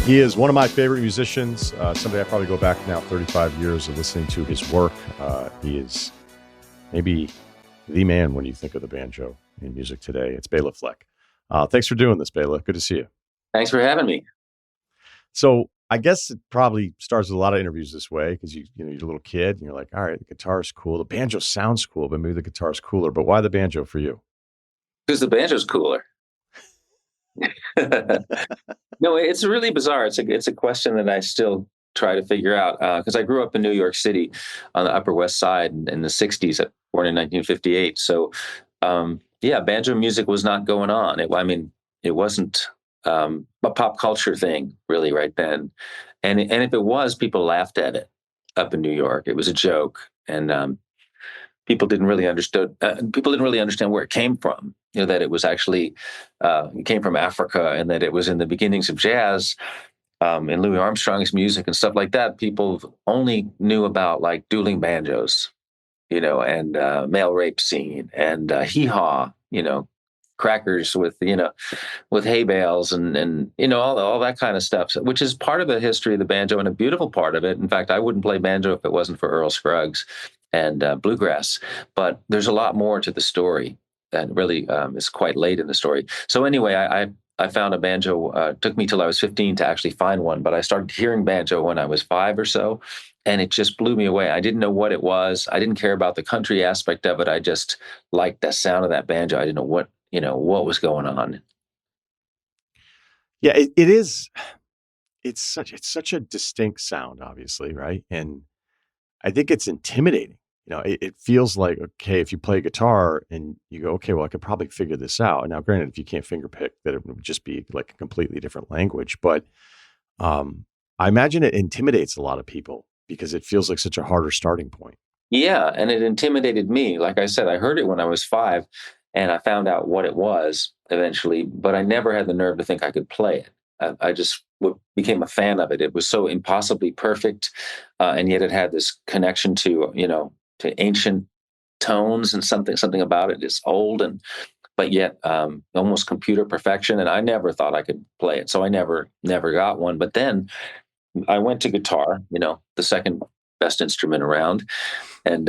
He is one of my favorite musicians, somebody I probably go back now 35 years of listening to his work. He is maybe the man when you think of the banjo in music today. It's Béla Fleck. Thanks for doing this, Béla. Good to see you. Thanks for having me. So I guess it probably starts with a lot of interviews this way because you're a little kid and you're like, all right, the guitar's cool. The banjo sounds cool, but maybe the guitar's cooler. But why the banjo for you? Because the banjo's cooler. No, it's really bizarre. It's a question that I still try to figure out because I grew up in New York City on the Upper West Side in the 60s, born in 1958. So, banjo music was not going on. It wasn't a pop culture thing really right then. And if it was, people laughed at it up in New York. It was a joke. And people didn't really understand where it came from. That it was actually it came from Africa, and that it was in the beginnings of jazz, and Louis Armstrong's music and stuff like that. People only knew about like dueling banjos, and male rape scene and hee haw, crackers with hay bales and all that kind of stuff, which is part of the history of the banjo and a beautiful part of it. In fact, I wouldn't play banjo if it wasn't for Earl Scruggs and bluegrass. But there's a lot more to the story that really is quite late in the story. So anyway, I found a banjo. Took me till I was 15 to actually find one, but I started hearing banjo when I was 5 or so, and it just blew me away. I didn't know what it was. I didn't care about the country aspect of it. I just liked the sound of that banjo. I didn't know what was going on. Yeah, it is. It's such a distinct sound, obviously, right? And I think it's intimidating. It feels like, okay, if you play guitar and you go, okay, well, I could probably figure this out. Now, granted, if you can't finger pick, that it would just be like a completely different language. But I imagine it intimidates a lot of people because it feels like such a harder starting point. Yeah, and it intimidated me. Like I said, I heard it when I was 5, and I found out what it was eventually, but I never had the nerve to think I could play it. I just became a fan of it. It was so impossibly perfect, and yet it had this connection to ancient tones, and something about it is old but yet almost computer perfection. And I never thought I could play it, so I never got one. But then I went to guitar, the second best instrument around, and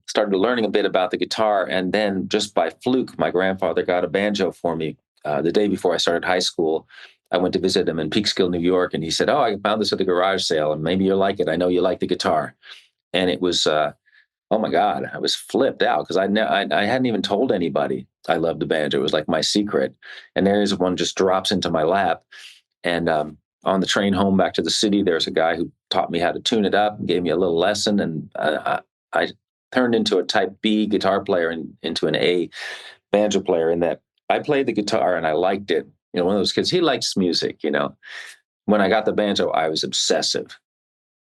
started learning a bit about the guitar. And then just by fluke, my grandfather got a banjo for me the day before I started high school. I went to visit him in Peekskill, New York, and he said, "Oh, I found this at the garage sale, and maybe you'll like it. I know you like the guitar." And it was, oh my God, I was flipped out because I hadn't even told anybody I loved the banjo. It was like my secret. And there's one just drops into my lap. And on the train home back to the city, there's a guy who taught me how to tune it up and gave me a little lesson. And I turned into a type B guitar player and into an A banjo player, in that I played the guitar and I liked it. One of those kids, he likes music. When I got the banjo, I was obsessive.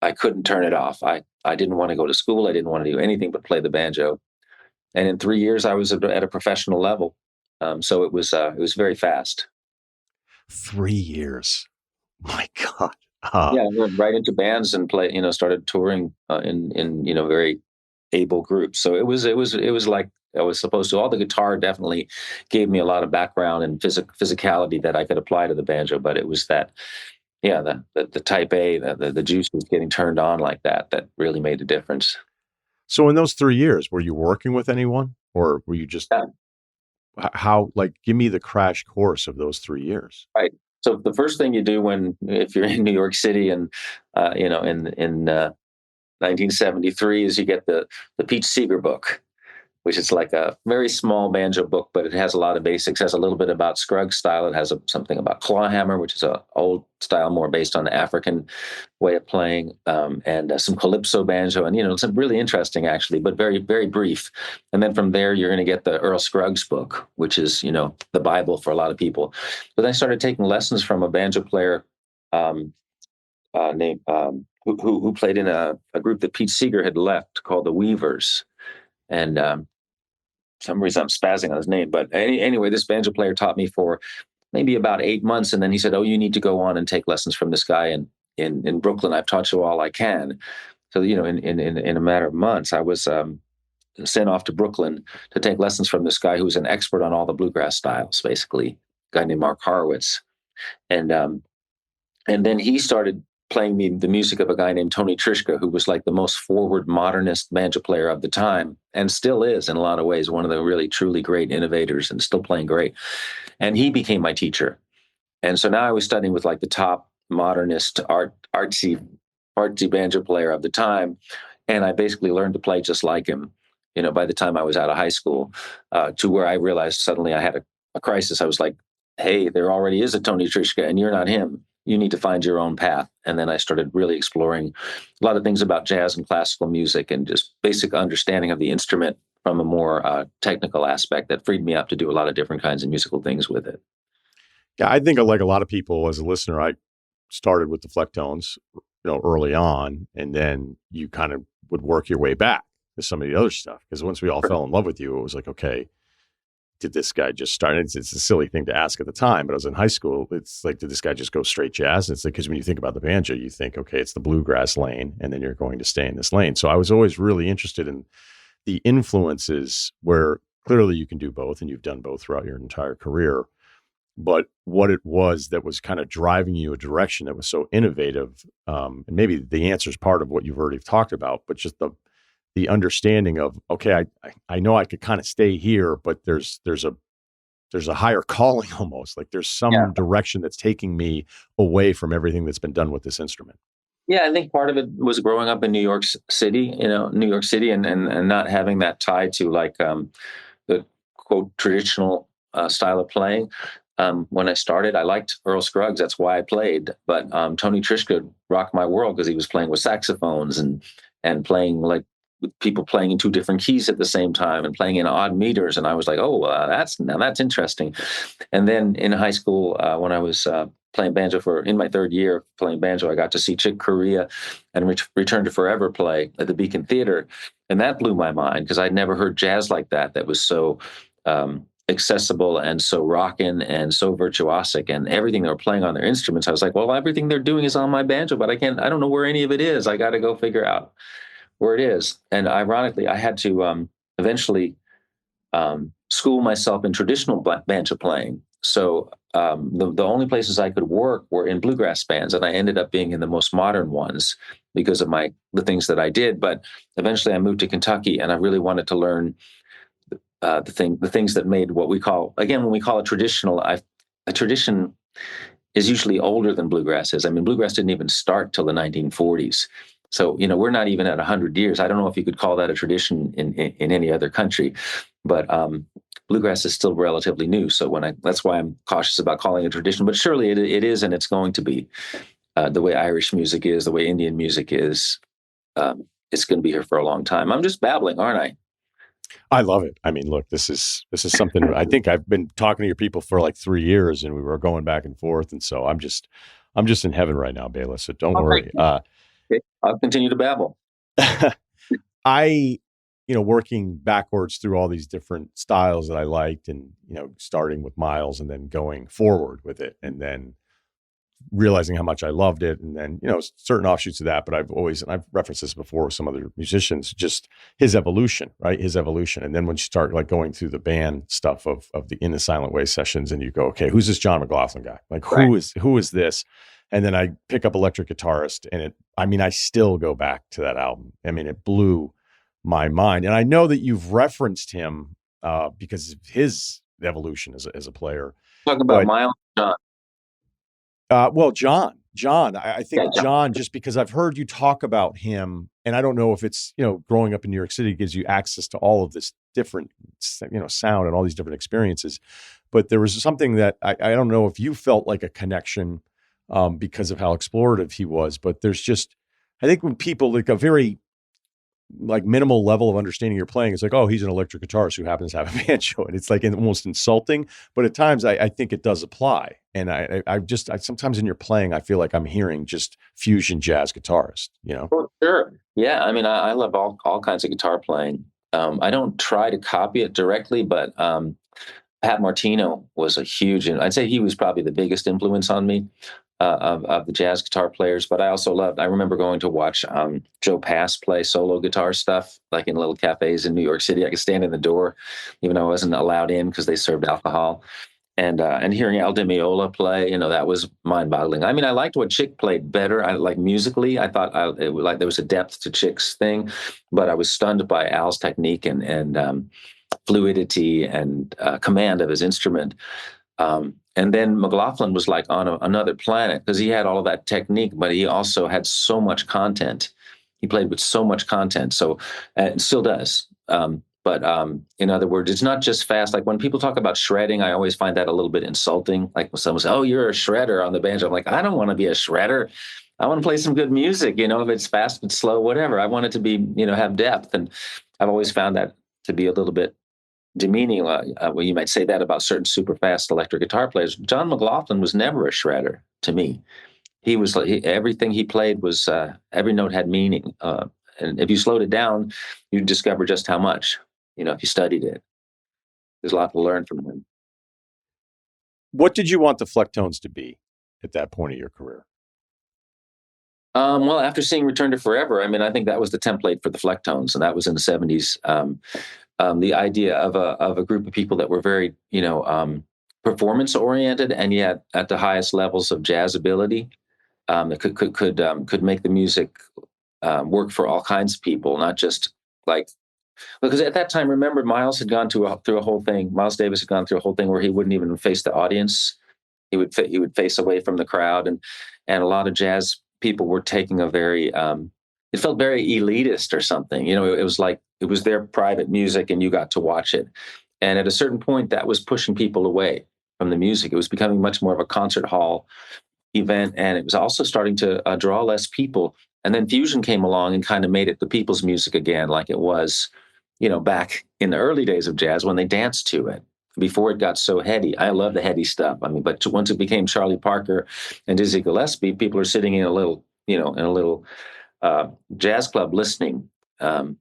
I couldn't turn it off. I didn't want to go to school. I didn't want to do anything but play the banjo. And in 3 years, I was at a professional level. So it was very fast. 3 years. My God. Yeah, I went right into bands and started touring in very able groups. So it was like I was supposed to. All the guitar definitely gave me a lot of background and physicality that I could apply to the banjo. But it was that, yeah, the type A, the juice was getting turned on like that really made a difference. So in those 3 years, were you working with anyone, or were you just how? Like, give me the crash course of those 3 years. Right. So the first thing you do if you're in New York City and in 1973 is you get the Pete Seeger book, which is like a very small banjo book, but it has a lot of basics. It has a little bit about Scruggs style. It has something about clawhammer, which is a old style more based on the African way of playing, and some calypso banjo, and it's really interesting actually, but very, very brief. And then from there, you're going to get the Earl Scruggs book, which is the Bible for a lot of people. But then I started taking lessons from a banjo player named who played in a group that Pete Seeger had left called the Weavers, and some reason I'm spazzing on his name, but anyway, this banjo player taught me for maybe about 8 months, and then he said, "Oh, you need to go on and take lessons from this guy in Brooklyn. I've taught you all I can." So in a matter of months, I was sent off to Brooklyn to take lessons from this guy who was an expert on all the bluegrass styles, basically, a guy named Mark Horowitz, and And then he started playing me the music of a guy named Tony Trishka, who was like the most forward modernist banjo player of the time, and still is in a lot of ways one of the really truly great innovators and still playing great. And he became my teacher. And so now I was studying with like the top modernist artsy banjo player of the time, and I basically learned to play just like him. By the time I was out of high school, to where I realized suddenly I had a crisis. I was like, "Hey, there already is a Tony Trishka, and you're not him. You need to find your own path." And then I started really exploring a lot of things about jazz and classical music, and just basic understanding of the instrument from a more technical aspect that freed me up to do a lot of different kinds of musical things with it. Yeah, I think like a lot of people as a listener, I started with the Flecktones, early on, and then you kind of would work your way back to some of the other stuff. Because once we all fell in love with you, it was like, okay, did this guy just start? It's a silly thing to ask at the time, but I was in high school. It's like, did this guy just go straight jazz? And it's like, because when you think about the banjo, you think, okay, it's the bluegrass lane, and then you're going to stay in this lane. So I was always really interested in the influences where clearly you can do both, and you've done both throughout your entire career. But what it was that was kind of driving you a direction that was so innovative, and maybe the answer is part of what you've already talked about, but just the understanding of, okay, I know I could kind of stay here, but there's a higher calling almost, like there's Yeah. some direction that's taking me away from everything that's been done with this instrument. Yeah, I think part of it was growing up in New York City, New York City, and not having that tie to like the quote traditional style of playing. When I started, I liked Earl Scruggs. That's why I played. But Tony Trishka rocked my world because he was playing with saxophones and playing like with people playing in two different keys at the same time and playing in odd meters. And I was like, oh, that's interesting. And then in high school, when I was playing banjo in my third year playing banjo, I got to see Chick Corea and Return to Forever play at the Beacon Theater, and that blew my mind because I'd never heard jazz like that. That was so accessible and so rockin' and so virtuosic, and everything they were playing on their instruments. I was like, well, everything they're doing is on my banjo, but I don't know where any of it is. I got to go figure out where it is. And ironically, I had to eventually school myself in traditional banjo playing. So the only places I could work were in bluegrass bands, and I ended up being in the most modern ones because of the things that I did. But eventually, I moved to Kentucky, and I really wanted to learn the things that made what we call, again, when we call it traditional. A tradition is usually older than bluegrass is. I mean, bluegrass didn't even start till the 1940s. So, we're not even at 100 years. I don't know if you could call that a tradition in any other country, but bluegrass is still relatively new. So that's why I'm cautious about calling it a tradition, but surely it is, and it's going to be the way Irish music is, the way Indian music is. It's going to be here for a long time. I'm just babbling, aren't I? I love it. I mean, look, this is something I think I've been talking to your people for like 3 years, and we were going back and forth. And so I'm just in heaven right now, Béla. So don't Oh, thank worry. you. Okay, I'll continue to babble. I, working backwards through all these different styles that I liked, and, starting with Miles and then going forward with it, and then realizing how much I loved it. And then, certain offshoots of that, but I've referenced this before with some other musicians, just his evolution, right? His evolution. And then when you start like going through the band stuff of the In the Silent Way sessions, and you go, okay, who's this John McLaughlin guy? Like, Right. who is this? And then I pick up Electric Guitarist, and I still go back to that album. I mean, it blew my mind. And I know that you've referenced him because of his evolution as a player, Talking about but Miles John. well, John, I Yeah, think John. John, just because I've heard you talk about him, and I don't know if it's, growing up in New York City gives you access to all of this different, sound and all these different experiences. But there was something that I don't know if you felt like a connection because of how explorative he was. But there's just, I think when people like a very like minimal level of understanding you're playing, it's like, oh, he's an electric guitarist who happens to have a banjo, and it's like almost insulting. But at times, I think it does apply, and I sometimes in your playing, I feel like I'm hearing just fusion jazz guitarist. Oh, sure. Yeah, I mean, I love all kinds of guitar playing. I don't try to copy it directly, but Pat Martino was a huge, and I'd say he was probably the biggest influence on me of the jazz guitar players. But I remember going to watch Joe Pass play solo guitar stuff, like in little cafes in New York City. I could stand in the door, even though I wasn't allowed in because they served alcohol. and hearing Al Di Meola play, that was mind-boggling. I mean, I liked what Chick played better. I like musically. I thought like there was a depth to Chick's thing, but I was stunned by Al's technique and fluidity and command of his instrument. And then McLaughlin was like on another planet because he had all of that technique, but he also had so much content. He played with so much content, so and still does. But in other words, it's not just fast. Like when people talk about shredding, I always find that a little bit insulting. Like when someone says, "Oh, you're a shredder on the banjo," I'm like, I don't want to be a shredder. I want to play some good music. If it's fast and slow, whatever. I want it to be, have depth. And I've always found that to be a little bit demeaning. Well, you might say that about certain super fast electric guitar players. John McLaughlin was never a shredder to me. He was like everything he played was every note had meaning. And if you slowed it down, you discover just how much. If you studied it, there's a lot to learn from him. What did you want the Flecktones to be at that point of your career? Well, after seeing Return to Forever, I mean, I think that was the template for the Flecktones, and that was in the '70s. The idea of a group of people that were very, performance oriented, and yet at the highest levels of jazz ability, that could make the music work for all kinds of people, not just like because at that time, remember, Miles had gone through a whole thing. Miles Davis had gone through a whole thing where he wouldn't even face the audience. He would face away from the crowd, and a lot of jazz people were taking a very it felt very elitist or something. It was like it was their private music and you got to watch it. And at a certain point, that was pushing people away from the music. It was becoming much more of a concert hall event, and it was also starting to draw less people. And then fusion came along and kind of made it the people's music again, like it was, back in the early days of jazz when they danced to it. Before it got so heady, I love the heady stuff. I mean, but once it became Charlie Parker and Dizzy Gillespie, people are sitting in a little jazz club listening. Um,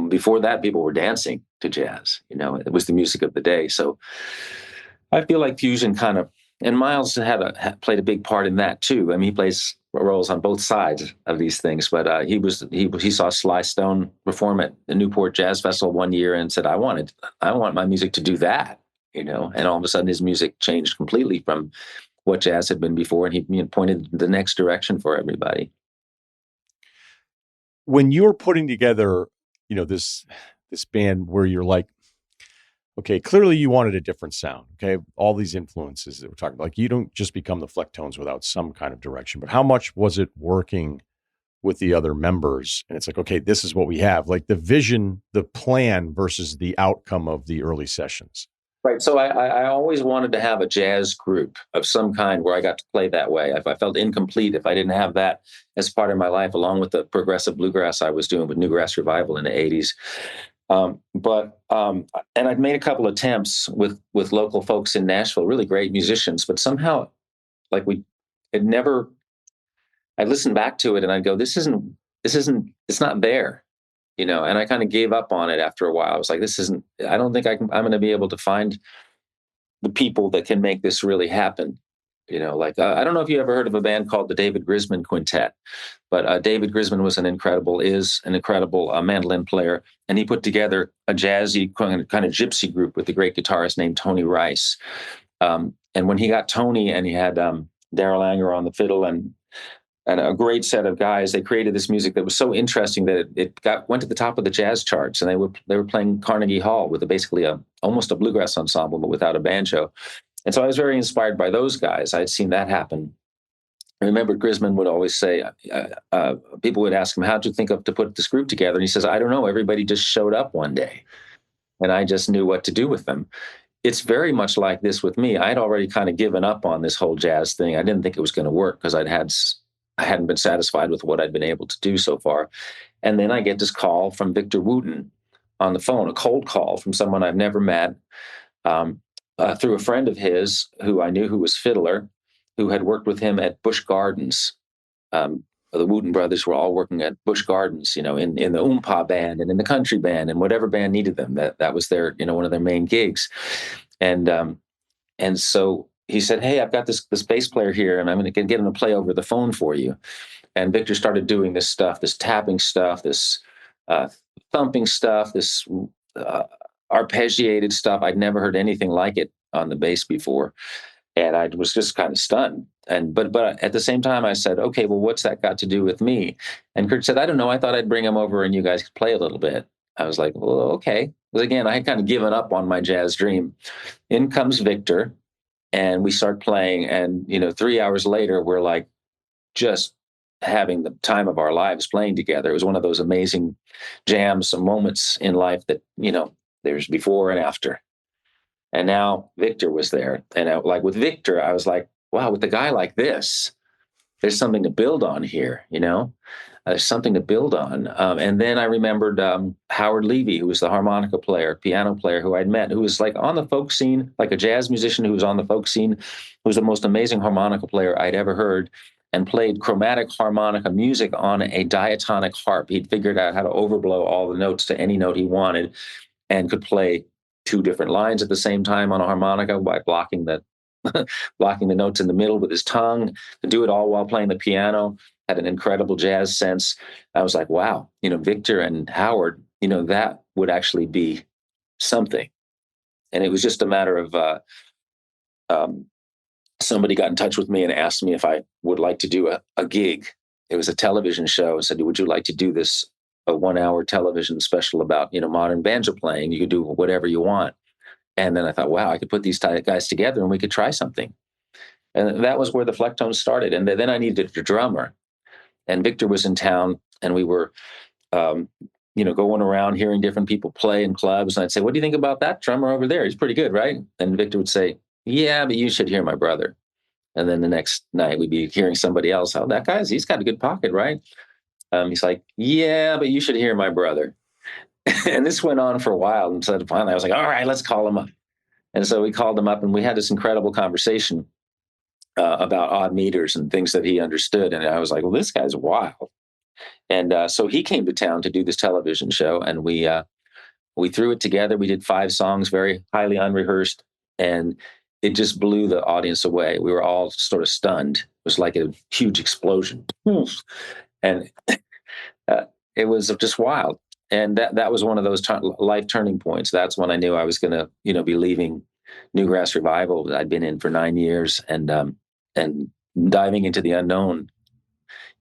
Before that, people were dancing to jazz. It was the music of the day. So I feel like fusion kind of, and Miles played a big part in that too. I mean, he plays roles on both sides of these things. But he saw Sly Stone perform at the Newport Jazz Festival one year and said, I want my music to do that. And all of a sudden his music changed completely from what jazz had been before, and he pointed the next direction for everybody. When you were putting together, this band where you're like, okay, clearly you wanted a different sound. Okay, all these influences that we're talking about, like you don't just become the Flecktones without some kind of direction. But how much was it working with the other members? And it's like, okay, this is what we have. Like the vision, the plan versus the outcome of the early sessions. Right. So I always wanted to have a jazz group of some kind where I got to play that way. I felt incomplete if I didn't have that as part of my life, along with the progressive bluegrass I was doing with Newgrass Revival in the '80s. And I'd made a couple attempts with local folks in Nashville, really great musicians, but somehow, like it never. I listened back to it and I'd go, it's not there. And I kind of gave up on it after a while. I was like, I don't think I'm going to be able to find the people that can make this really happen. I don't know if you ever heard of a band called the David Grisman Quintet, but David Grisman is an incredible mandolin player. And he put together a jazzy kind of gypsy group with a great guitarist named Tony Rice. And when he got Tony and he had Daryl Anger on the fiddle and a great set of guys, they created this music that was so interesting that it went to the top of the jazz charts, and they were playing Carnegie Hall with basically almost a bluegrass ensemble, but without a banjo. And so I was very inspired by those guys. I had seen that happen. I remember Grisman would always say, people would ask him, how'd you think of to put this group together? And he says, I don't know. Everybody just showed up one day, and I just knew what to do with them. It's very much like this with me. I'd already kind of given up on this whole jazz thing. I didn't think it was going to work because I hadn't been satisfied with what I'd been able to do so far. And then I get this call from Victor Wooten on the phone, a cold call from someone I've never met, through a friend of his who I knew, who was fiddler, who had worked with him at Busch Gardens. The Wooten brothers were all working at Busch Gardens, in the Oompa band and in the country band and whatever band needed them. That was their, one of their main gigs. And so he said, hey, I've got this bass player here, and I'm going to get him to play over the phone for you. And Victor started doing this stuff, this tapping stuff, this thumping stuff, this arpeggiated stuff. I'd never heard anything like it on the bass before, and I was just kind of stunned. And but at the same time, I said, okay, well, what's that got to do with me? And Kurt said, I don't know. I thought I'd bring him over and you guys could play a little bit. I was like, well, okay. Because again, I had kind of given up on my jazz dream. In comes Victor, and we start playing. And 3 hours later, we're like just having the time of our lives playing together. It was one of those amazing jams, some moments in life that there's before and after. And now Victor was there. And like with Victor, I was like, wow, with a guy like this, there's something to build on here, There's something to build on. And then I remembered Howard Levy, who was the harmonica player, piano player who I'd met, who was like on the folk scene, like a jazz musician who was on the folk scene, who was the most amazing harmonica player I'd ever heard, and played chromatic harmonica music on a diatonic harp. He'd figured out how to overblow all the notes to any note he wanted and could play two different lines at the same time on a harmonica by blocking the blocking the notes in the middle with his tongue, to do it all while playing the piano. Had an incredible jazz sense. I was like, wow, Victor and Howard, that would actually be something. And it was just a matter of somebody got in touch with me and asked me if I would like to do a gig. It was a television show. Said, would you like to do this, a 1-hour television special about, modern banjo playing? You could do whatever you want. And then I thought, wow, I could put these guys together and we could try something. And that was where the Flecktones started. And then I needed a drummer. And Victor was in town, and we were, going around hearing different people play in clubs. And I'd say, what do you think about that drummer over there? He's pretty good, right? And Victor would say, yeah, but you should hear my brother. And then the next night we'd be hearing somebody else. Oh, he's got a good pocket, right? He's like, yeah, but you should hear my brother. And this went on for a while. And so finally I was like, all right, let's call him up. And so we called him up, and we had this incredible conversation about odd meters and things that he understood. And I was like, well, this guy's wild. And so he came to town to do this television show, and we threw it together. We did 5 songs, very highly unrehearsed, and it just blew the audience away. We were all sort of stunned. It was like a huge explosion. And it was just wild. And that was one of those life turning points. That's when I knew I was going to, be leaving Newgrass Revival that I'd been in for 9 years, and diving into the unknown,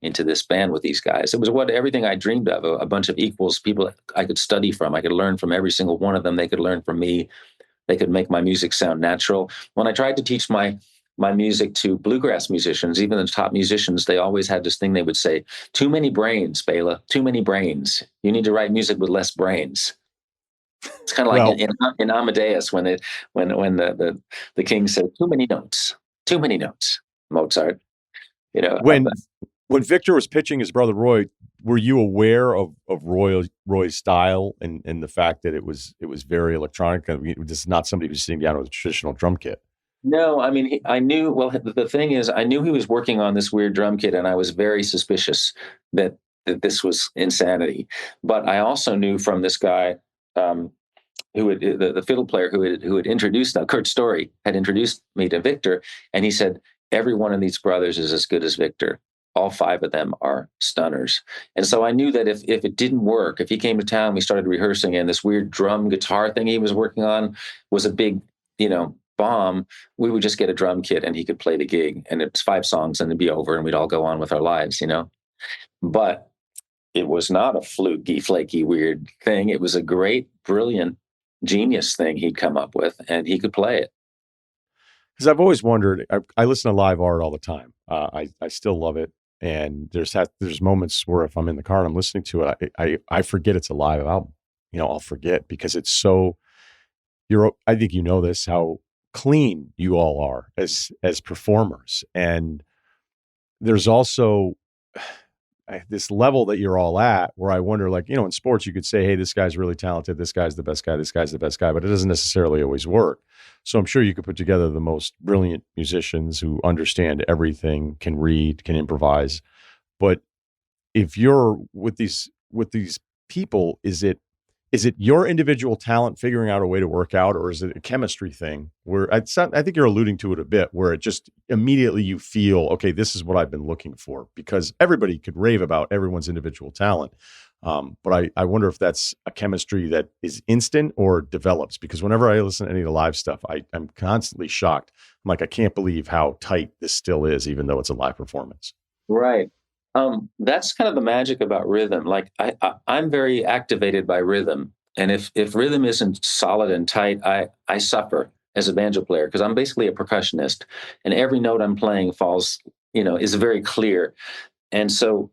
into this band with these guys. It was everything I dreamed of, a bunch of equals, people I could study from. I could learn from every single one of them. They could learn from me. They could make my music sound natural. When I tried to teach my music to bluegrass musicians, even the top musicians, they always had this thing they would say, too many brains, Béla, too many brains. You need to write music with less brains. It's kind of like in Amadeus when the king said, too many notes, Mozart. When Victor was pitching his brother Roy, were you aware of Roy's style and the fact that it was very electronic? I mean, this is not somebody who's sitting down with a traditional drum kit. No, I mean, I knew, well, the thing is, I knew he was working on this weird drum kit, and I was very suspicious that this was insanity. But I also knew from this guy, who had the fiddle player who had introduced, Kurt Story had introduced me to Victor, and he said, every one of these brothers is as good as Victor. All 5 of them are stunners. And so I knew that if it didn't work, if he came to town, we started rehearsing, and this weird drum guitar thing he was working on was a big, bomb, we would just get a drum kit and he could play the gig, and it's 5 songs and it'd be over and we'd all go on with our lives, But it was not a fluky, flaky, weird thing. It was a great, brilliant, genius thing he'd come up with, and he could play it. Because I've always wondered, I listen to live art all the time. I still love it. And there's moments where if I'm in the car and I'm listening to it, I forget it's a live album. I'll forget because it's so, I think this, how clean you all are as performers. And there's also this level that you're all at where I wonder, like, in sports, you could say, hey, this guy's really talented. This guy's the best guy. This guy's the best guy, but it doesn't necessarily always work. So I'm sure you could put together the most brilliant musicians who understand everything, can read, can improvise. But if you're with these people, is it is it your individual talent figuring out a way to work out, or is it a chemistry thing where I think you're alluding to it a bit, where it just immediately you feel, okay, this is what I've been looking for, because everybody could rave about everyone's individual talent. But I wonder if that's a chemistry that is instant or develops, because whenever I listen to any of the live stuff, I'm constantly shocked. I'm like, I can't believe how tight this still is, even though it's a live performance. Right. That's kind of the magic about rhythm. Like I'm very activated by rhythm, and if rhythm isn't solid and tight, I suffer as a banjo player because I'm basically a percussionist, and every note I'm playing falls, is very clear. And so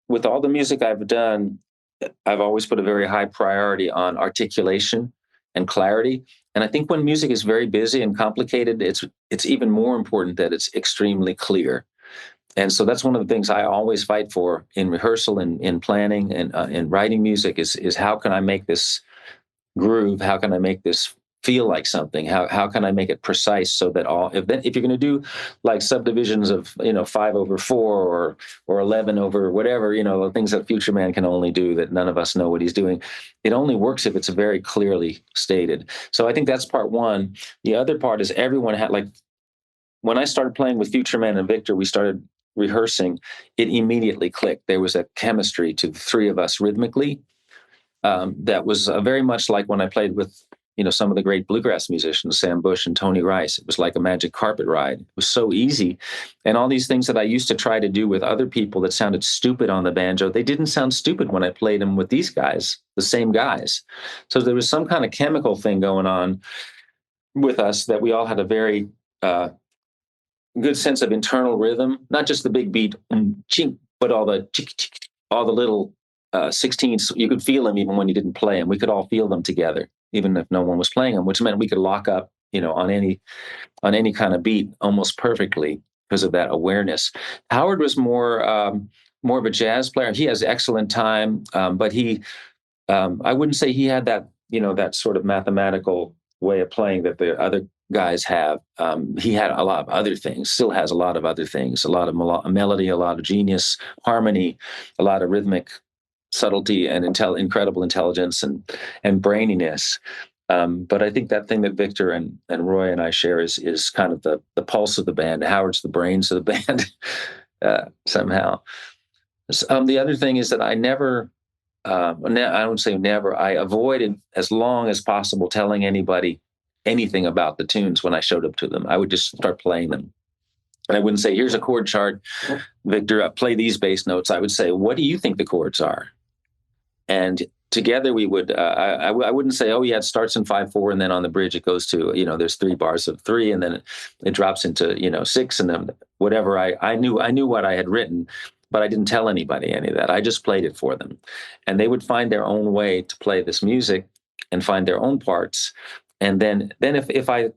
with all the music I've done, I've always put a very high priority on articulation and clarity. And I think when music is very busy and complicated, it's even more important that it's extremely clear. And so that's one of the things I always fight for in rehearsal and in planning and in writing music is how can I make this groove? How can I make this feel like something? How can I make it precise so that if you're going to do like subdivisions of 5/4 or 11/whatever, the things that Future Man can only do that none of us know what he's doing, it only works if it's very clearly stated. So I think that's part one. The other part is everyone had like when I started playing with Future Man and Victor, we started rehearsing. It immediately clicked. There was a chemistry to the three of us rhythmically that was very much like when I played with some of the great bluegrass musicians, Sam Bush and Tony Rice. It was like a magic carpet ride. It was so easy, and all these things that I used to try to do with other people that sounded stupid on the banjo, they didn't sound stupid when I played them with these guys, the same guys. So there was some kind of chemical thing going on with us that we all had a very good sense of internal rhythm, not just the big beat, chink, but all the little 16ths. You could feel them even when you didn't play them. We could all feel them together, even if no one was playing them, which meant we could lock up, on any kind of beat almost perfectly because of that awareness. Howard was more of a jazz player. He has excellent time, but I wouldn't say he had that that sort of mathematical way of playing that the other guys have. He had a lot of other things, still has a lot of other things, a lot of melody, a lot of genius, harmony, a lot of rhythmic subtlety and incredible intelligence and braininess. But I think that thing that Victor and Roy and I share is kind of the pulse of the band. Howard's the brains of the band somehow. The other thing is that I never, I don't say never, I avoided as long as possible telling anybody anything about the tunes when I showed up to them. I would just start playing them. And I wouldn't say, here's a chord chart, Victor, play these bass notes. I would say, what do you think the chords are? And together we would, I wouldn't say, oh yeah, it starts in 5/4 and then on the bridge it goes to, there's 3 bars of 3 and then it drops into, 6 and then whatever. I knew what I had written, but I didn't tell anybody any of that. I just played it for them. And they would find their own way to play this music and find their own parts. And then if I,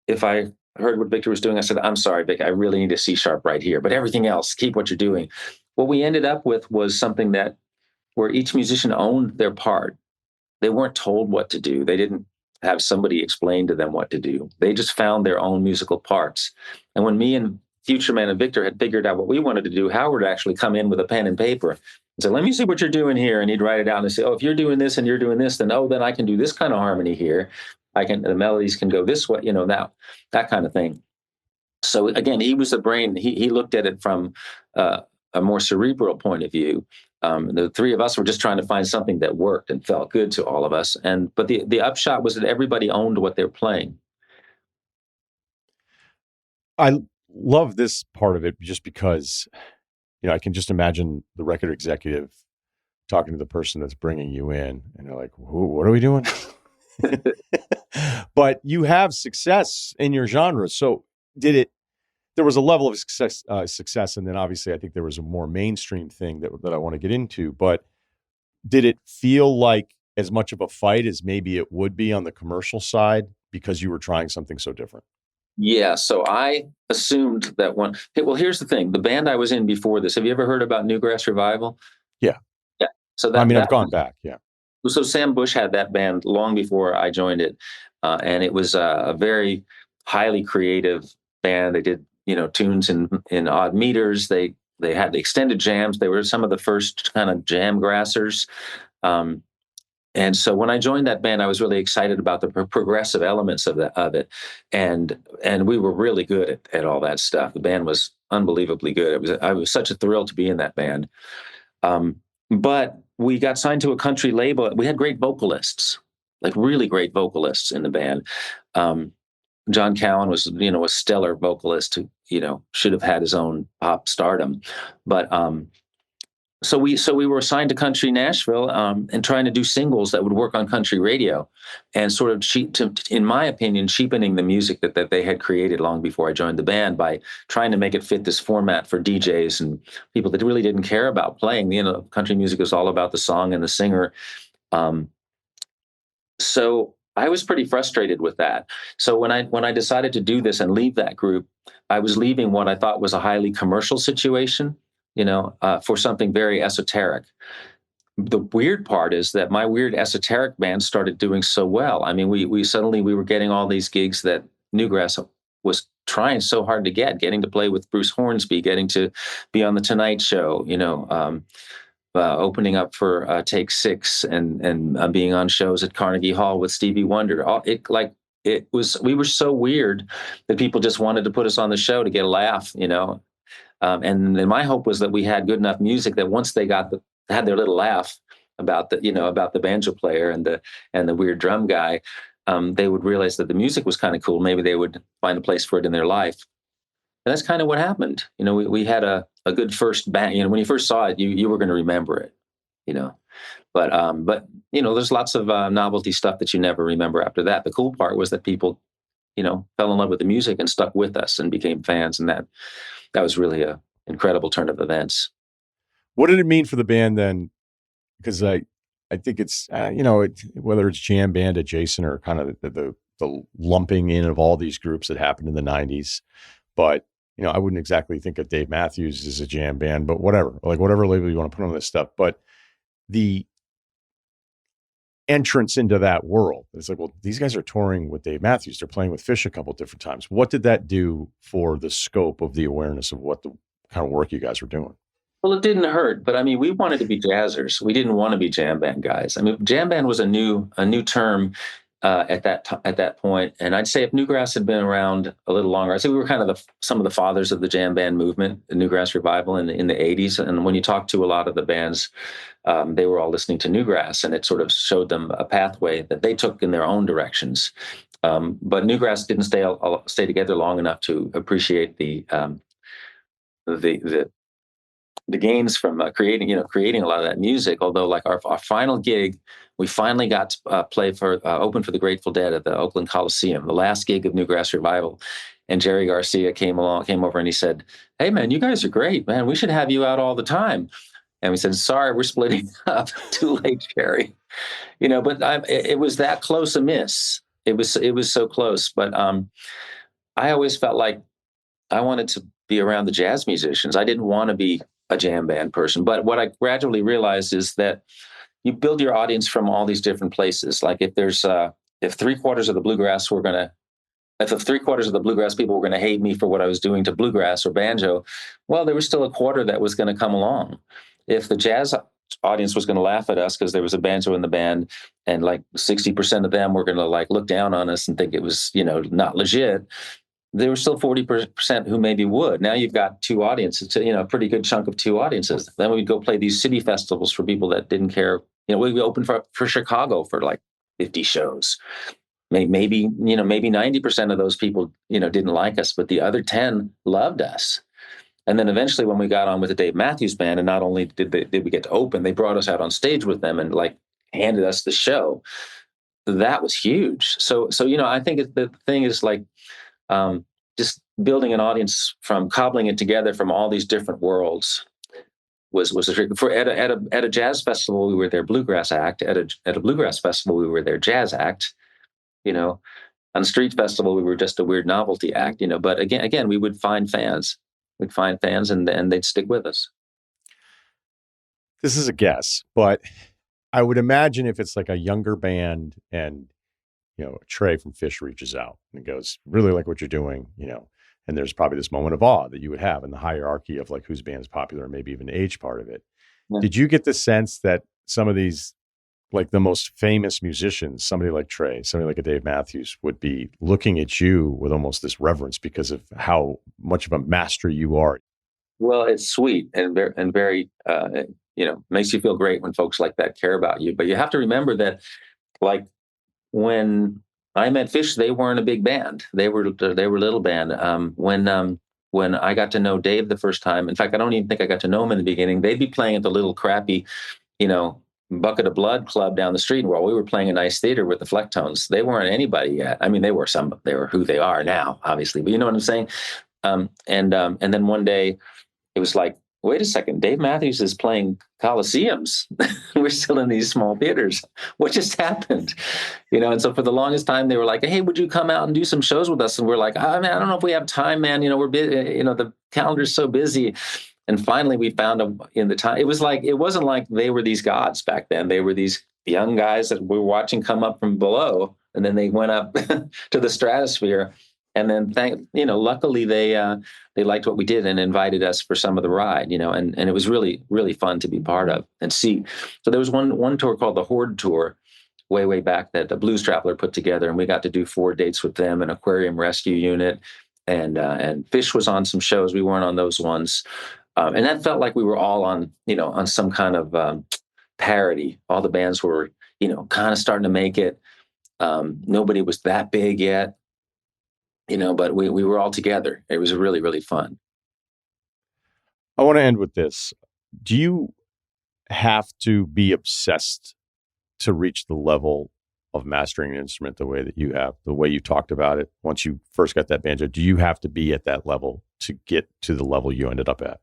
if I heard what Victor was doing, I said, I'm sorry, Vic, I really need a C sharp right here, but everything else, keep what you're doing. What we ended up with was something that where each musician owned their part. They weren't told what to do. They didn't have somebody explain to them what to do. They just found their own musical parts. And when me and Future Man and Victor had figured out what we wanted to do, Howard would actually come in with a pen and paper and say, let me see what you're doing here. And he'd write it out and say, oh, if you're doing this and you're doing this, then I can do this kind of harmony here. The melodies can go this way, now, that kind of thing. So again, he was the brain. He looked at it from a more cerebral point of view. The three of us were just trying to find something that worked and felt good to all of us. But the upshot was that everybody owned what they're playing. I love this part of it just because, I can just imagine the record executive talking to the person that's bringing you in and they're like, what are we doing? But you have success in your genre. So there was a level of success. And then obviously I think there was a more mainstream thing that I want to get into, but did it feel like as much of a fight as maybe it would be on the commercial side because you were trying something so different? Yeah. So I assumed that well, here's the thing. The band I was in before this, have you ever heard about Newgrass Revival? Yeah. Yeah. So I've gone back. Yeah. So Sam Bush had that band long before I joined it, and it was a very highly creative band. They did tunes in odd meters. They had the extended jams. They were some of the first kind of jam grassers. Um, And so when I joined that band, I was really excited about the progressive elements of it, and we were really good at all that stuff. The band was unbelievably good. I was such a thrill to be in that band. Um, but we got signed to a country label. We had great vocalists, like really great vocalists in the band. Um, John Cowan was, a stellar vocalist who, should have had his own pop stardom. But so we were assigned to country Nashville, and trying to do singles that would work on country radio, and sort of in my opinion, cheapening the music that they had created long before I joined the band by trying to make it fit this format for DJs and people that really didn't care about playing. Country music is all about the song and the singer. Um, so I was pretty frustrated with that. So when I decided to do this and leave that group, I was leaving what I thought was a highly commercial situation, for something very esoteric. The weird part is that my weird esoteric band started doing so well. I mean, we suddenly we were getting all these gigs that Newgrass was trying so hard to getting to play with Bruce Hornsby, getting to be on the Tonight Show, opening up for Take Six, and being on shows at Carnegie Hall with Stevie Wonder. We were so weird that people just wanted to put us on the show to get a laugh, and then my hope was that we had good enough music that once they had their little laugh about the banjo player and the weird drum guy, they would realize that the music was kind of cool. Maybe they would find a place for it in their life. And that's kind of what happened. We had a good first bang. When you first saw it, you were going to remember it. You know, but there's lots of novelty stuff that you never remember after that. The cool part was that people, fell in love with the music and stuck with us and became fans, and that was really a incredible turn of events. What did it mean for the band then? Because I think it's whether it's jam band adjacent or kind of the lumping in of all these groups that happened in the '90s, but I wouldn't exactly think of Dave Matthews as a jam band, but whatever label you want to put on this stuff. But the entrance into that world, it's like, well, these guys are touring with Dave Matthews. They're playing with Fish a couple different times. What did that do for the scope of the awareness of what the kind of work you guys were doing? Well, it didn't hurt, but I mean, we wanted to be jazzers. We didn't want to be jam band guys. I mean, jam band was a new term at that point. And I'd say if Newgrass had been around a little longer, I'd say we were kind of some of the fathers of the jam band movement, the Newgrass revival in the '80s. And when you talk to a lot of the bands, they were all listening to Newgrass, and it sort of showed them a pathway that they took in their own directions. But Newgrass didn't stay together long enough to appreciate the gains from creating a lot of that music. Although, like our final gig, we finally got to play for open for the Grateful Dead at the Oakland Coliseum, the last gig of Newgrass Revival. And Jerry Garcia came over, and he said, "Hey man, you guys are great, man. We should have you out all the time." And we said, "Sorry, we're splitting up." Too late, Jerry. But it was that close a miss. It was so close. But I always felt like I wanted to be around the jazz musicians. I didn't want to be a jam band person. But what I gradually realized is that you build your audience from all these different places. Like if three-quarters of the bluegrass people were going to hate me for what I was doing to bluegrass or banjo, well, there was still a quarter that was going to come along. If the jazz audience was going to laugh at us because there was a banjo in the band, and like 60% of them were going to like look down on us and think it was, not legit, there were still 40% who maybe would. Now you've got two audiences, a pretty good chunk of two audiences. Then we'd go play these city festivals for people that didn't care. We opened for Chicago for like 50 shows. Maybe 90% of those people, didn't like us, but the other 10 loved us. And then eventually when we got on with the Dave Matthews Band, and not only did we get to open, they brought us out on stage with them and like handed us the show. That was huge. So I think the thing is like, just building an audience from cobbling it together from all these different worlds was a trick. At a jazz festival, we were their bluegrass act. At a bluegrass festival, we were their jazz act. On a street festival, we were just a weird novelty act. But again, we would find fans. We'd find fans, and they'd stick with us. This is a guess, but I would imagine if it's like a younger band and Trey from Fish reaches out and goes, "Really like what you're doing," and there's probably this moment of awe that you would have in the hierarchy of like whose band is popular, or maybe even age part of it. Yeah. Did you get the sense that some of these like the most famous musicians, somebody like Trey, somebody like a Dave Matthews, would be looking at you with almost this reverence because of how much of a master you are. Well, it's sweet and very, makes you feel great when folks like that care about you. But you have to remember that, like, when I met Fish, they weren't a big band. They were a little band. When I got to know Dave the first time, in fact, I don't even think I got to know him in the beginning. They'd be playing at the little crappy, you know, Bucket of Blood club down the street while we were playing a nice theater with the Flecktones. They weren't anybody yet. I mean, they were who they are now, obviously. But you know what I'm saying? And then one day it was like, wait a second, Dave Matthews is playing Coliseums. We're still in these small theaters. What just happened? And so for the longest time, they were like, hey, would you come out and do some shows with us? And we're like, oh, man, I don't know if we have time, man. We're busy. The calendar's so busy. And finally, we found them in the time. It wasn't like they were these gods back then. They were these young guys that we were watching come up from below, and then they went up to the stratosphere. And then, luckily they liked what we did and invited us for some of the ride, and it was really, really fun to be part of and see. So there was one tour called the Horde Tour way back that the Blues Traveler put together, and we got to do 4 dates with them, an aquarium rescue unit, and Fish was on some shows. We weren't on those ones. And that felt like we were all on some kind of parody. All the bands were, kind of starting to make it. Nobody was that big yet. But we were all together. It was really, really fun. I want to end with this. Do you have to be obsessed to reach the level of mastering an instrument the way that you have, the way you talked about it once you first got that banjo? Do you have to be at that level to get to the level you ended up at?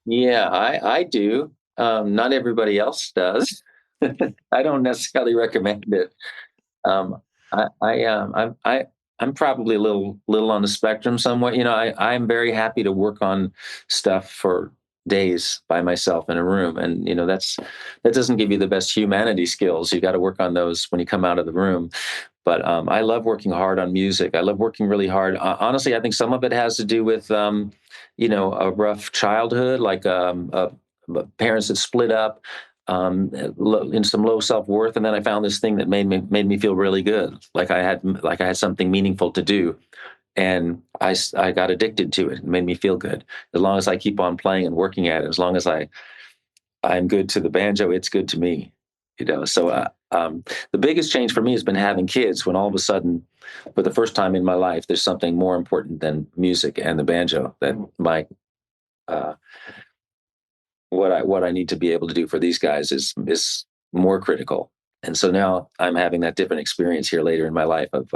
Yeah, I do. Not everybody else does. I don't necessarily recommend it. Um, I'm probably a little on the spectrum somewhat. I'm very happy to work on stuff for days by myself in a room, and that doesn't give you the best humanity skills. You got to work on those when you come out of the room. But I love working hard on music. I love working really hard. Honestly, I think some of it has to do with a rough childhood, like parents that split up, in some low self-worth, and then I found this thing that made me feel really good, like I had something meaningful to do, and I got addicted to it. It made me feel good. As long as I keep on playing and working at it, as long as I'm good to the banjo, it's good to me. So the biggest change for me has been having kids, when all of a sudden, for the first time in my life, there's something more important than music and the banjo, that my uh, what I need to be able to do for these guys is more critical. And so now I'm having that different experience here later in my life of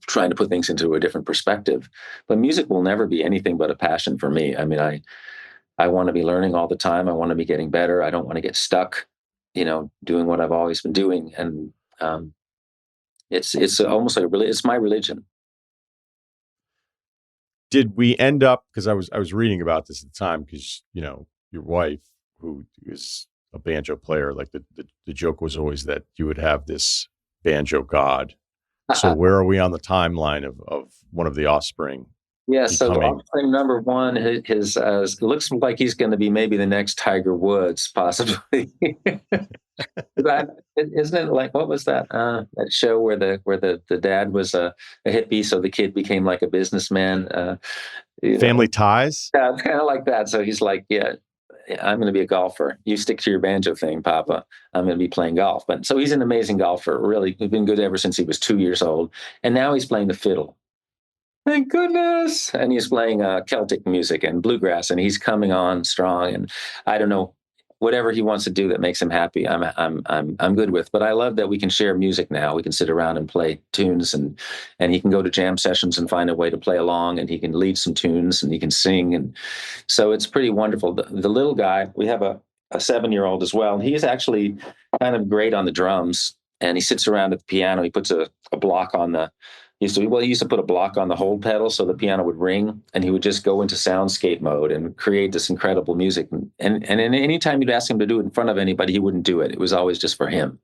trying to put things into a different perspective. But music will never be anything but a passion for me. I mean, I want to be learning all the time. I want to be getting better. I don't want to get stuck, doing what I've always been doing. And it's almost like it's my religion. Did we end up, because I was reading about this at the time, because your wife, who is a banjo player, like the joke was always that you would have this banjo god. So where are we on the timeline of one of the offspring? Yeah, so becoming... offspring number one, his looks like he's going to be maybe the next Tiger Woods, possibly. Isn't it like, what was that show where the dad was a hippie, so the kid became like a businessman? Family Ties? Yeah, it's kind of like that. So he's like, yeah, I'm going to be a golfer. You stick to your banjo thing, Papa. I'm going to be playing golf. But so he's an amazing golfer. Really, he's been good ever since he was 2 years old, and now he's playing the fiddle. Thank goodness! And he's playing Celtic music and bluegrass, and he's coming on strong. And I don't know, whatever he wants to do that makes him happy, I'm good with. But I love that we can share music now. We can sit around and play tunes, and he can go to jam sessions and find a way to play along, and he can lead some tunes, and he can sing, and so it's pretty wonderful. The little guy, we have a 7-year-old as well, and he's actually kind of great on the drums, and he sits around at the piano. He puts a block on the he used to put a block on the hold pedal so the piano would ring, and he would just go into soundscape mode and create this incredible music. And any time you'd ask him to do it in front of anybody, he wouldn't do it. It was always just for him.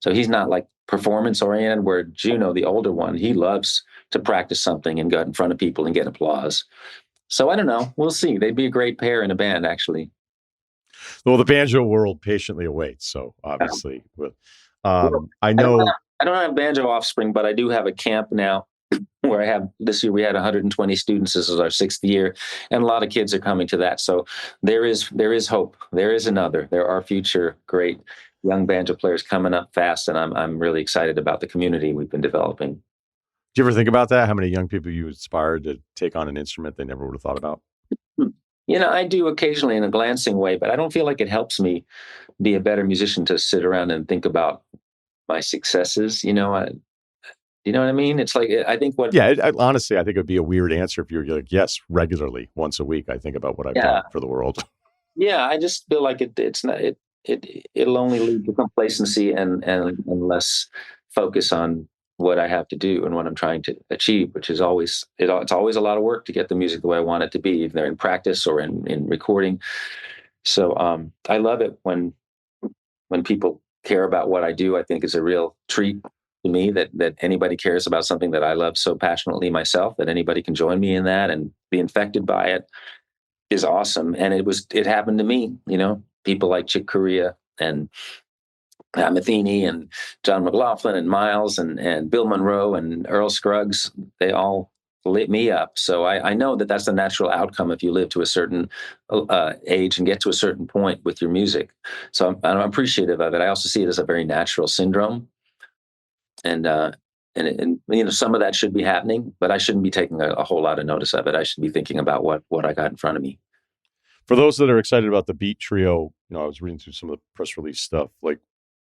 So he's not like performance oriented, where Juno, the older one, he loves to practice something and go out in front of people and get applause. So I don't know. We'll see. They'd be a great pair in a band, actually. Well, the banjo world patiently awaits. So Um, obviously, well, I I don't know. have, I don't have banjo offspring, but I do have a camp now where I have this year we had 120 students. This is our 6th year, and a lot of kids are coming to that. So there is hope. There is another. There are future great young banjo players coming up fast, and I'm really excited about the community we've been developing. Do you ever think about that? How many young people you inspired to take on an instrument they never would have thought about? Hmm. I do occasionally in a glancing way, but I don't feel like it helps me be a better musician to sit around and think about my successes. You know what I mean? It's like I think what Yeah, honestly, I think it would be a weird answer if you were like, yes, regularly, once a week, I think about what I've yeah done for the world. yeah I just feel like it's not it'll only lead to complacency and less focus on what I have to do and what I'm trying to achieve, which is it's always a lot of work to get the music the way I want it to be, either in practice or in recording. So I love it when people care about what I do. I think it's a real treat to me that anybody cares about something that I love so passionately myself, that anybody can join me in that and be infected by it is awesome. And it happened to me, people like Chick Corea and Matheny and John McLaughlin and Miles and Bill Monroe and Earl Scruggs, they all lit me up. So I know that that's the natural outcome if you live to a certain age and get to a certain point with your music. So I'm appreciative of it. I also see it as a very natural syndrome, and some of that should be happening, but I shouldn't be taking a whole lot of notice of it. I should be thinking about what I got in front of me. For those that are excited about the Beat Trio, I was reading through some of the press release stuff. Like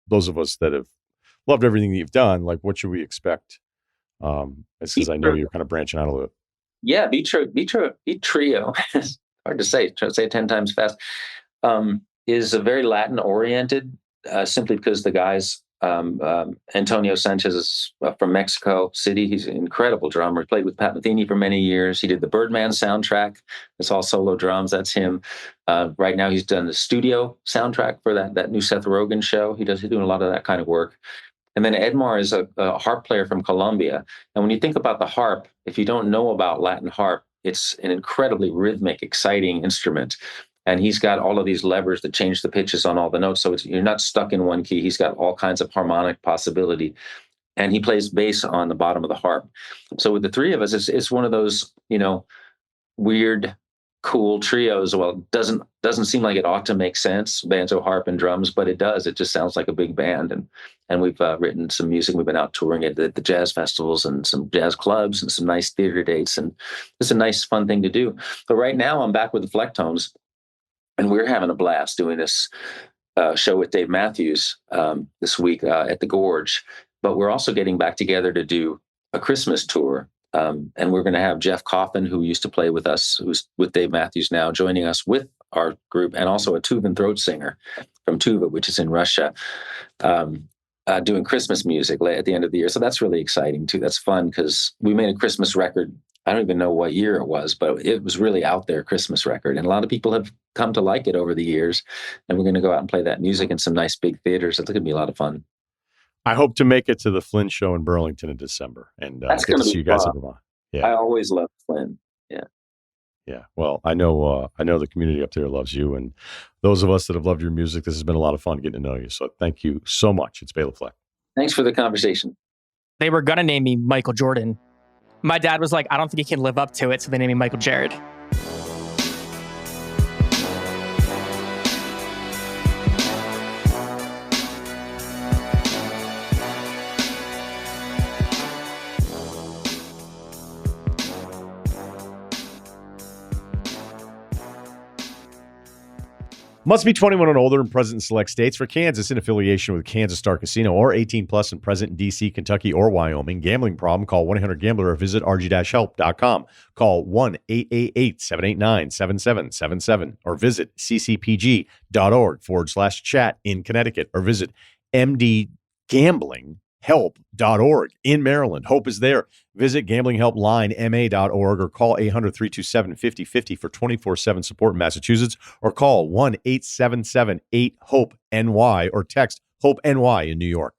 those of us that have loved everything that you've done, like what should we expect? Since I know you're kind of branching out a little bit. Yeah, Beat Trio. It's hard to say. Try to say it 10 times fast. Is a very Latin oriented, simply because the guys, Antonio Sanchez is from Mexico City. He's an incredible drummer. He played with Pat Metheny for many years. He did the Birdman soundtrack. It's all solo drums. That's him. Right now, he's done the studio soundtrack for that new Seth Rogen show. He's doing a lot of that kind of work. And then Edmar is a harp player from Colombia. And when you think about the harp, if you don't know about Latin harp, it's an incredibly rhythmic, exciting instrument. And he's got all of these levers that change the pitches on all the notes. So you're not stuck in one key. He's got all kinds of harmonic possibility. And he plays bass on the bottom of the harp. So with the three of us, it's one of those, weird, cool trios. Well, it doesn't seem like it ought to make sense, banjo, harp, and drums, but it does. It just sounds like a big band. And we've written some music. We've been out touring at the jazz festivals and some jazz clubs and some nice theater dates, and it's a nice, fun thing to do. But right now, I'm back with the Flecktones, and we're having a blast doing this show with Dave Matthews this week at the Gorge. But we're also getting back together to do a Christmas tour. And we're going to have Jeff Coffin, who used to play with us, who's with Dave Matthews now, joining us with our group, and also a Tuvan throat singer from Tuva, which is in Russia, doing Christmas music at the end of the year. So that's really exciting too. That's fun because we made a Christmas record. I don't even know what year it was, but it was really out there Christmas record. And a lot of people have come to like it over the years. And we're going to go out and play that music in some nice big theaters. It's going to be a lot of fun. I hope to make it to the Flynn show in Burlington in December and That's get going to to see be you guys fun. in Vermont. Yeah. I always love Flynn. Yeah. Yeah. Well, I know the community up there loves you, and those of us that have loved your music, this has been a lot of fun getting to know you. So thank you so much. It's Béla Fleck. Thanks for the conversation. They were going to name me Michael Jordan. My dad was like, I don't think he can live up to it. So they named me Michael Jared. Must be 21 and older and present in select states. For Kansas, in affiliation with Kansas Star Casino, or 18 plus and present in D.C., Kentucky, or Wyoming. Gambling problem? Call 1-800-GAMBLER or visit rg-help.com. Call 1-888-789-7777 or visit ccpg.org/chat in Connecticut or visit mdgamblinghelp.org in Maryland. Hope is there. Visit gamblinghelplinema.org or call 800-327-5050 for 24/7 support in Massachusetts, or call 1-877-8-HOPE-NY or text HOPE-NY in New York.